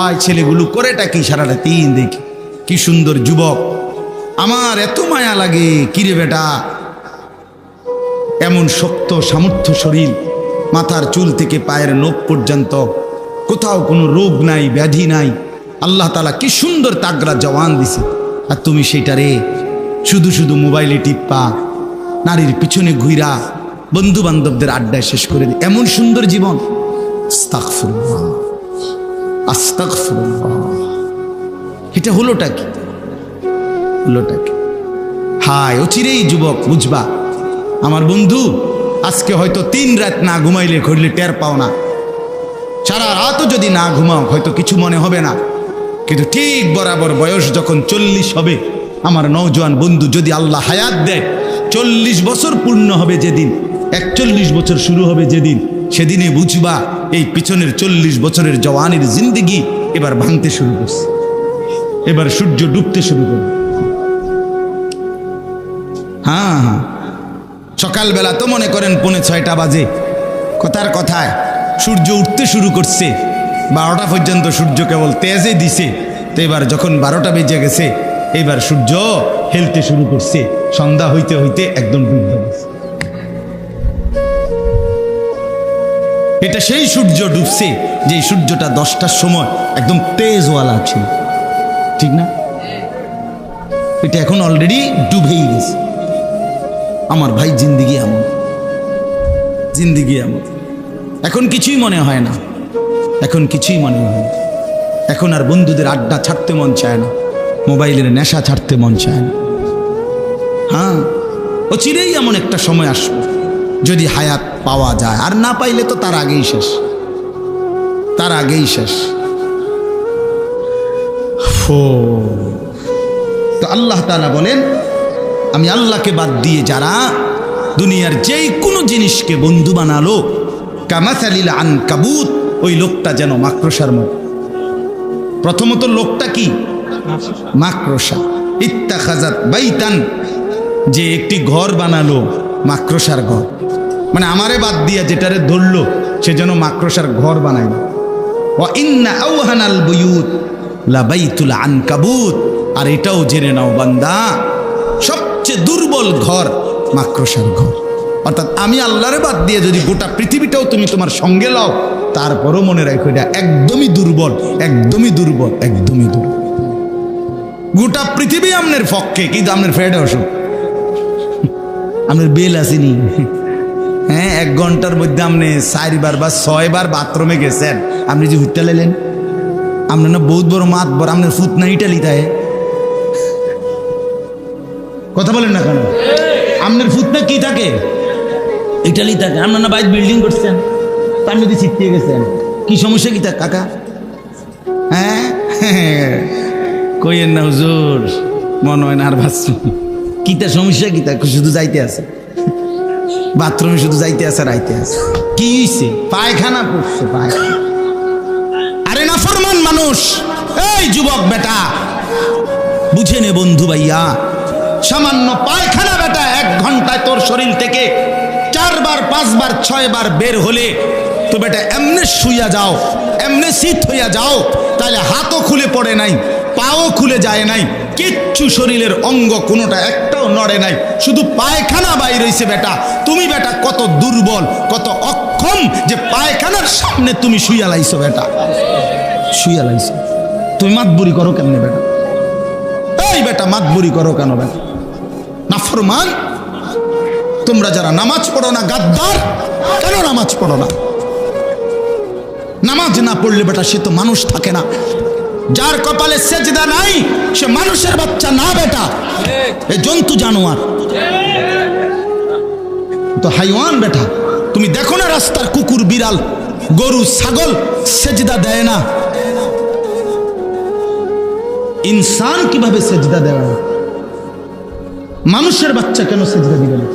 আয় ছেলেগুলো করেটা কি সারাটা দিন দেখি, কি সুন্দর যুবক, আমার এত মায়া লাগে। কিরে বেটা, এমন শক্ত সামর্থ্য শরীর, মাথার চুল থেকে পায়ের নখ পর্যন্ত কোথাও কোনো রোগ নাই, ব্যাধি নাই। আল্লাহ তাআলা কি সুন্দর তাগড়া জওয়ান দিছে, আর তুমি সেটারে শুধু শুধু মোবাইলে টিপ্পা, নারীর পিছনে ঘুইরা, বন্ধু বান্ধবদের আড্ডায় শেষ করে দিই এমন সুন্দর জীবন। আস্তাগফিরুল্লাহ, আস্তাগফিরুল্লাহ। এটা হলোটা কি? হলোটা কি? হায় অচিরেই যুবক বুঝবা। আমার বন্ধু আজকে হয়তো 3 রাত না ঘুমাইলে করলে টের পাও না, সারা রাতও যদি না ঘুমাও হয়তো কিছু মনে হবে না, কিন্তু ঠিক বরাবর বয়স যখন 40 হবে, আমার নওজোয়ান বন্ধু, যদি আল্লাহ হায়াত দেয়, 40 বছর পূর্ণ হবে যেদিন, 41 বছর শুরু হবে যেদিন, সেদিনে বুঝবা এই পিছনের 40 বছরের জওয়ানির জিন্দেগি এবার ভাঙতে শুরু করছে, এবার সূর্য ডুবতে শুরু করবে। হ্যাঁ হ্যাঁ, সকালবেলা তো মনে করেন 5:45 বাজে, কথার কথায় সূর্য উঠতে শুরু করছে, 12টা পর্যন্ত সূর্য কেবল তেজে দিছে। তো এবার যখন 12টা বেজে গেছে, এবার সূর্য হেলতে শুরু করছে, সন্ধ্যা হইতে হইতে একদম ডুবতে গেছে। এটা সেই সূর্য ডুবছে যে সূর্যটা 10টার সময় একদম তেজওয়ালা ছিল, ঠিক না? এটা এখন অলরেডি ডুবেই গেছে। আমার ভাই জিন্দিগি এমন, জিন্দিগি এমন। এখন কিছুই মনে হয় না, এখন কিছুই মনে হয় না। এখন আর বন্ধুদের আড্ডা ছাড়তে মন চায় না, মোবাইলের নেশা ছাড়তে মন চায় না। হ্যাঁ, অচিরেই এমন একটা সময় আসবে যদি হায়াত পাওয়া যায়, আর না পাইলে তো তার আগেই শেষ, তার আগেই শেষ। তো আল্লাহ তাআলা বলেন, আমি আল্লাহকে বাদ দিয়ে যারা দুনিয়ার যেই কোনো জিনিসকে বন্ধু বানালো, কামাসালিল আনকাবুত, ওই লোকটা যেন মাকড়সার মতো। প্রথমত লোকটা কি? মাকড়সা। ইত্তাখাযাত বাইতান, যে একটি ঘর বানালো, মাকড়সার ঘর, মানে আমারে বাদ দিয়া যেটারে ধরলো সে যেন মাকড়সার ঘর বানাইল। ওয়া ইন্না আওহানাল বুয়ুত লাবাইতুল আনকাবুত, আর এটাও জেনে নাও বান্দা, সবচেয়ে দুর্বল ঘর মাকড়সার ঘর। অর্থাৎ আমি আল্লাহরে বাদ দিয়ে যদি গোটা পৃথিবীটাও তুমি তোমার সঙ্গে লাও, তারপরও মনে রাখো এটা একদমই দুর্বল, একদমই দুর্বল, একদমই দুর্বল। গোটা পৃথিবী আপনার পক্ষে, কিন্তু আপনার ফেডে অসুখ, আপনার বেল আসেনি। হ্যাঁ, 1 ঘন্টার মধ্যে আপনি 4 বার বা 6 বার বাথরুমে গেছেন, আপনি যে হুইটা লাইলেন, আপনার না বহুত বড় মাত বড়, আপনার ফুট না ইটালিতে। কথা বলেন না কেন? আপনার ফুট না কি থাকে? ইটালি থাকে। আপনার না বাইরে বিল্ডিং করছেন, তার মধ্যে ছিটকে গেছেন, কি সমস্যা কি থাকে কাকা? হ্যাঁ, কইেন না হুজুর, মনে হয় না আর ভাবছি কি তার সমস্যা, কি তার শুধু যাইতে আছে বাথরুমে, শুধু যাইতে আছে আর আইতে আছে। কি হইছে? পায়খানা করছে, পায়খানা। আরে না ফরমান মানুষ, এই যুবক বেটা বুঝে নে বন্ধু ভাইয়া, সামান্য পায়খানা বেটা 1 ঘন্টায় তোর শরীর থেকে 4 বার 5 বার 6 বার বের হলে তো বেটা এমনি শুইয়া যাও, এমনি শীত হইয়া যাও, তাহলে হাতও খুলে পড়ে নাই, পাও খুলে যায় নাই, কিচ্ছু শরীরের অঙ্গ কোনোটা একটাও নড়ে নাই, শুধু পায়খানা বাইর হইছে। বেটা তুমি বেটা কত দুর্বল, কত অক্ষম যে পায়খানার সামনে তুমি শুইয়া লাইছো। বেটা শুইয়া লাইছো, তুমি মাতবুরি করো কেমনে বেটা? এই বেটা মাতবুরি করো কেন বেটা? নাফরমান, তোমরা যারা নামাজ পড়ো না, গাদ্দার, কেন নামাজ পড়ো না? নামাজ না পড়লে বেটা সে তো মানুষ থাকে না। যার কপালে সেজদা নাই সে মানুষের বাচ্চা না বেটা, এ জন্তু জানোয়ার, তো হাইওয়ান বেটা। তুমি দেখো না রাস্তার কুকুর, বিড়াল, গরু, ছাগল সেজদা দেয় না, ইনসান কিভাবে সেজদা দেয়? মানুষের বাচ্চা কেন সেজদা দিবে না?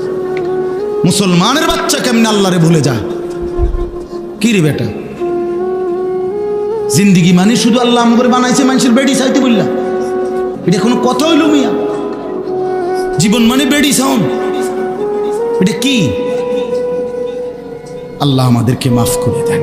মুসলমানের বাচ্চা কেমনে আল্লাহরে ভুলে যায়? কি রে বেটা, জিন্দিগি মানে শুধু আল্লাহ আমাকে বানাইছে মানুষের বেডি চাইতে বললা, এটা কোনো কথা হইল মিয়া? জীবন মানে বেডি সাউন্ড, এটা কি? আল্লাহ আমাদেরকে মাফ করে দেন।